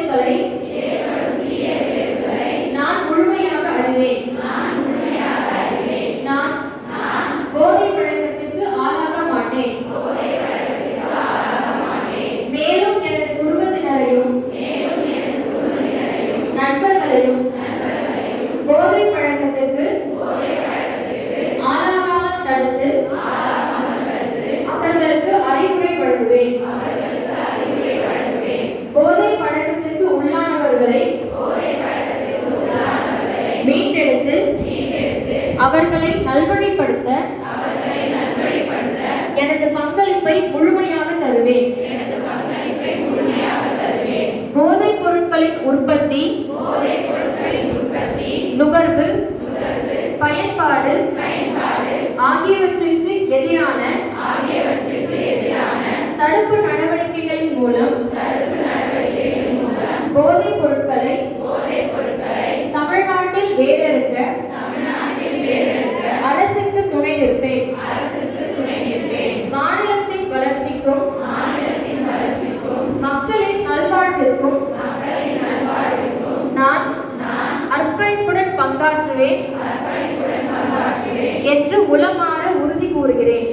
வேர்களை நான் முழுமையாக அறிவேன். நான் போதை பழக்கத்திற்கு ஆளாக மாட்டேன். மேலும் எனது குடும்பத்தினரையும் நண்பர்களையும் போதை பழக்கத்திற்கு ஆளாகாமல் தடுத்து அவர்களுக்கு அறிவுரை வழங்குவேன். போதை பழக்கத்திற்கு உள்ளானவர்களை மீட்டெடுத்து அவர்களை நல்வழிப்படுத்த எனது பங்களிப்பை முழுமையாக தருவேன். போதைப் பொருட்களின் உற்பத்தி, நுகர்வு, பயன்பாடு ஆகியவற்றிற்கு எதிரான தடுப்பு நடவடிக்கைகளின் மூலம் போதைப் பொருட்களை தமிழ்நாட்டில் வேறறுக்க அரசுக்கு துணை நிற்பேன். மாநிலத்தின் வளர்ச்சிக்கும் மக்களின் நல்வாழ்விற்கும் நான் அர்ப்பணிப்புடன் பங்காற்றுவேன் என்று உளமாற உறுதி கூறுகிறேன்.